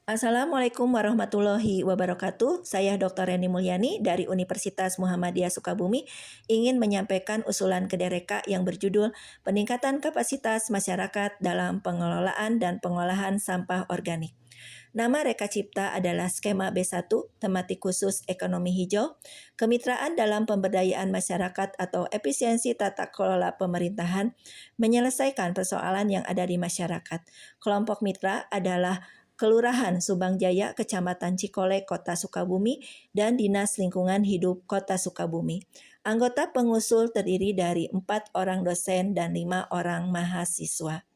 Assalamualaikum warahmatullahi wabarakatuh. Saya Dr. Reni Mulyani dari Universitas Muhammadiyah Sukabumi ingin menyampaikan usulan KDRK yang berjudul Peningkatan Kapasitas Masyarakat dalam Pengelolaan dan Pengolahan Sampah Organik. Nama Reka Cipta adalah skema B1, tematik khusus ekonomi hijau, kemitraan dalam pemberdayaan masyarakat atau efisiensi tata kelola pemerintahan, menyelesaikan persoalan yang ada di masyarakat. Kelompok mitra adalah Kelurahan Subang Jaya, Kecamatan Cikole, Kota Sukabumi, dan Dinas Lingkungan Hidup Kota Sukabumi. Anggota pengusul terdiri dari 4 orang dosen dan 5 orang mahasiswa.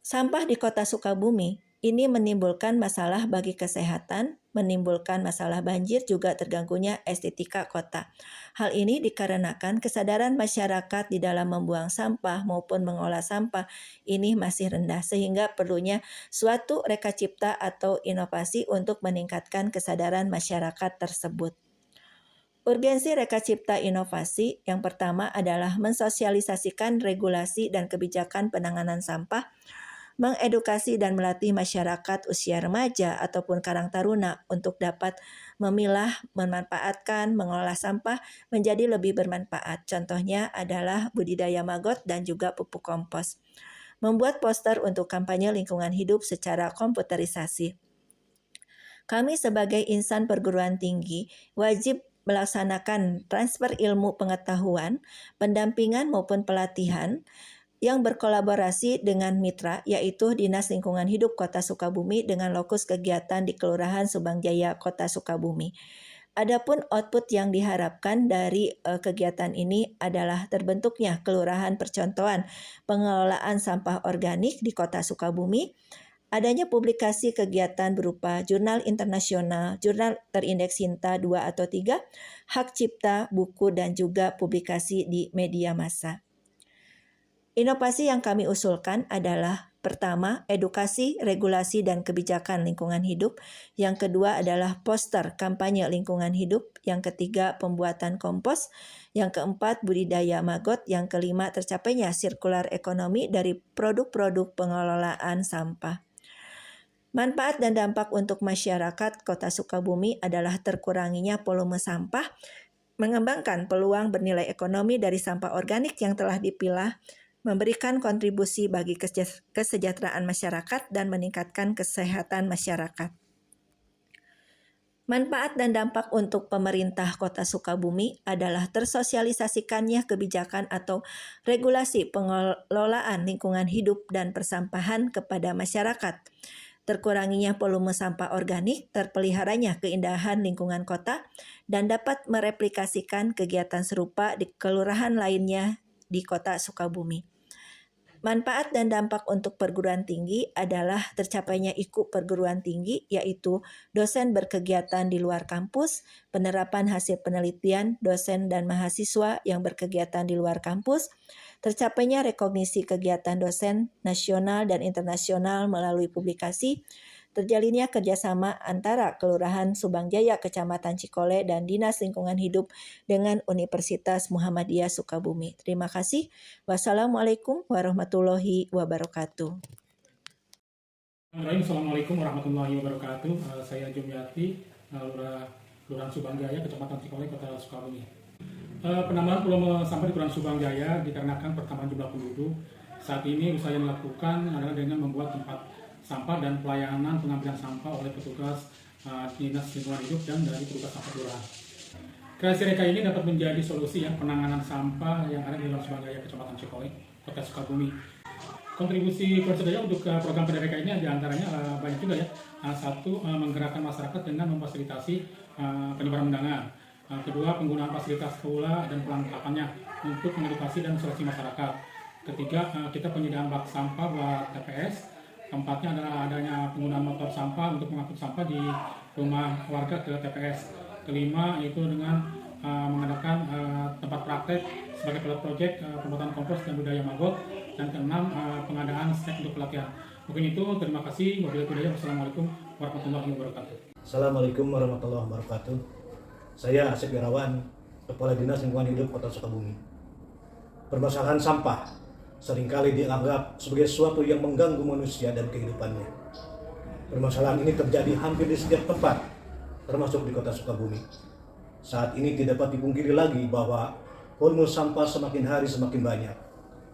Sampah di Kota Sukabumi ini menimbulkan masalah bagi kesehatan, menimbulkan masalah banjir, juga terganggunya estetika kota. Hal ini dikarenakan kesadaran masyarakat di dalam membuang sampah maupun mengolah sampah ini masih rendah, sehingga perlunya suatu reka cipta atau inovasi untuk meningkatkan kesadaran masyarakat tersebut. Urgensi reka cipta inovasi yang pertama adalah mensosialisasikan regulasi dan kebijakan penanganan sampah, mengedukasi dan melatih masyarakat usia remaja ataupun karang taruna untuk dapat memilah, memanfaatkan, mengolah sampah menjadi lebih bermanfaat. Contohnya adalah budidaya maggot dan juga pupuk kompos. Membuat poster untuk kampanye lingkungan hidup secara komputerisasi. Kami sebagai insan perguruan tinggi wajib melaksanakan transfer ilmu pengetahuan, pendampingan maupun pelatihan yang berkolaborasi dengan mitra, yaitu Dinas Lingkungan Hidup Kota Sukabumi dengan lokus kegiatan di Kelurahan Subang Jaya, Kota Sukabumi. Adapun output yang diharapkan dari kegiatan ini adalah terbentuknya Kelurahan Percontohan Pengelolaan Sampah Organik di Kota Sukabumi, adanya publikasi kegiatan berupa jurnal internasional, jurnal terindeks Sinta 2 atau 3, hak cipta, buku, dan juga publikasi di media massa. Inovasi yang kami usulkan adalah pertama, edukasi, regulasi, dan kebijakan lingkungan hidup. Yang kedua adalah poster kampanye lingkungan hidup. Yang ketiga, pembuatan kompos. Yang keempat, budidaya maggot. Yang kelima, tercapainya sirkular ekonomi dari produk-produk pengelolaan sampah. Manfaat dan dampak untuk masyarakat Kota Sukabumi adalah terkuranginya volume sampah, mengembangkan peluang bernilai ekonomi dari sampah organik yang telah dipilah, memberikan kontribusi bagi kesejahteraan masyarakat dan meningkatkan kesehatan masyarakat. Manfaat dan dampak untuk pemerintah Kota Sukabumi adalah tersosialisasikannya kebijakan atau regulasi pengelolaan lingkungan hidup dan persampahan kepada masyarakat, terkuranginya volume sampah organik, terpeliharanya keindahan lingkungan kota, dan dapat mereplikasikan kegiatan serupa di kelurahan lainnya di Kota Sukabumi. Manfaat dan dampak untuk perguruan tinggi adalah tercapainya IKU perguruan tinggi, yaitu dosen berkegiatan di luar kampus, penerapan hasil penelitian dosen dan mahasiswa yang berkegiatan di luar kampus, tercapainya rekognisi kegiatan dosen nasional dan internasional melalui publikasi, terjalinnya kerjasama antara Kelurahan Subang Jaya, Kecamatan Cikole, dan Dinas Lingkungan Hidup dengan Universitas Muhammadiyah Sukabumi. Terima kasih. Wassalamualaikum warahmatullahi wabarakatuh. Assalamualaikum warahmatullahi wabarakatuh. Saya Jumiati, Kelurahan Subang Jaya, Kecamatan Cikole, Kota Sukabumi. Penambahan volume sampah di Kelurahan Subang Jaya dikarenakan pertambahan jumlah penduduk. Saat ini usaha yang dilakukan adalah dengan membuat tempat sampah dan pelayanan pengambilan sampah oleh petugas Dinas Lingkungan Hidup dan dari petugas sampah kelurahan. Kreasi Reka ini dapat menjadi solusi penanganan sampah yang ada di Kelurahan Subang Jaya, Kecamatan Cikole, Kota Sukabumi. Kontribusi Kelurahan untuk program PDRK ini diantaranya banyak juga ya. Satu, menggerakkan masyarakat dengan memfasilitasi penyebaran undangan. Kedua, penggunaan fasilitas pula dan pelengkapannya untuk mengedukasi dan solusi masyarakat. Ketiga, kita penyediaan bak sampah buat TPS. Keempatnya adalah adanya penggunaan motor sampah untuk mengangkut sampah di rumah warga ke TPS. Kelima, yaitu dengan mengadakan tempat praktek sebagai pilot project pembuatan kompos dan budaya maggot. Dan keenam, pengadaan snack untuk pelatihan. Mungkin itu, terima kasih. Wassalamualaikum warahmatullahi wabarakatuh. Assalamualaikum warahmatullahi wabarakatuh. Saya Asep Irawan, Kepala Dinas Lingkungan Hidup Kota Sukabumi. Permasalahan sampah seringkali dianggap sebagai sesuatu yang mengganggu manusia dan kehidupannya. Permasalahan ini terjadi hampir di setiap tempat, termasuk di kota Sukabumi. Saat ini tidak dapat dipungkiri lagi bahwa volume sampah semakin hari semakin banyak.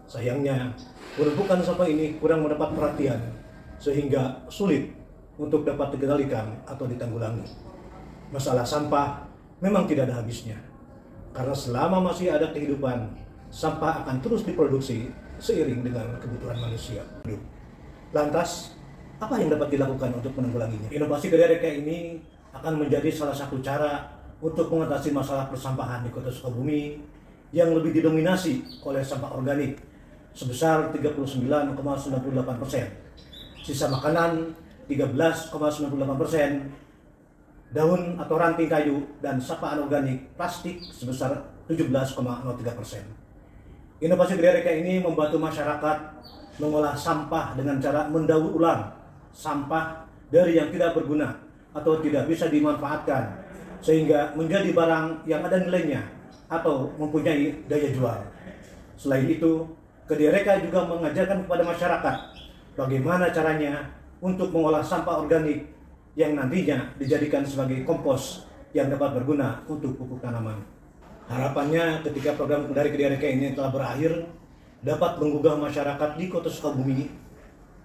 Sayangnya, penumpukan sampah ini kurang mendapat perhatian, sehingga sulit untuk dapat dikendalikan atau ditanggulangi. Masalah sampah memang tidak ada habisnya, karena selama masih ada kehidupan, sampah akan terus diproduksi seiring dengan kebutuhan manusia. Lantas, apa yang dapat dilakukan untuk menanggulanginya? Inovasi Kedereka ini akan menjadi salah satu cara untuk mengatasi masalah persampahan di Kota Sukabumi yang lebih didominasi oleh sampah organik sebesar 39,98%, sisa makanan 13,98%, daun atau ranting kayu dan sampah anorganik plastik sebesar 17,03%. Inovasi Kedereka ini membantu masyarakat mengolah sampah dengan cara mendaur ulang sampah dari yang tidak berguna atau tidak bisa dimanfaatkan sehingga menjadi barang yang ada nilainya atau mempunyai daya jual. Selain itu, Kedereka juga mengajarkan kepada masyarakat bagaimana caranya untuk mengolah sampah organik yang nantinya dijadikan sebagai kompos yang dapat berguna untuk pupuk tanaman. Harapannya ketika program dari Kedereka ini telah berakhir, dapat menggugah masyarakat di Kota Sukabumi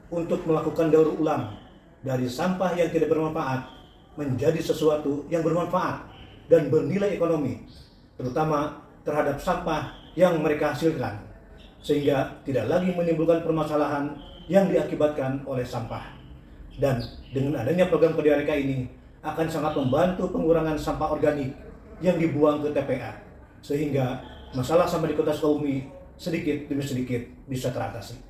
untuk melakukan daur ulang dari sampah yang tidak bermanfaat menjadi sesuatu yang bermanfaat dan bernilai ekonomi, terutama terhadap sampah yang mereka hasilkan, sehingga tidak lagi menimbulkan permasalahan yang diakibatkan oleh sampah. Dan dengan adanya program Kedereka ini akan sangat membantu pengurangan sampah organik yang dibuang ke TPA, sehingga masalah sampah di Kota Sukabumi sedikit demi sedikit bisa teratasi.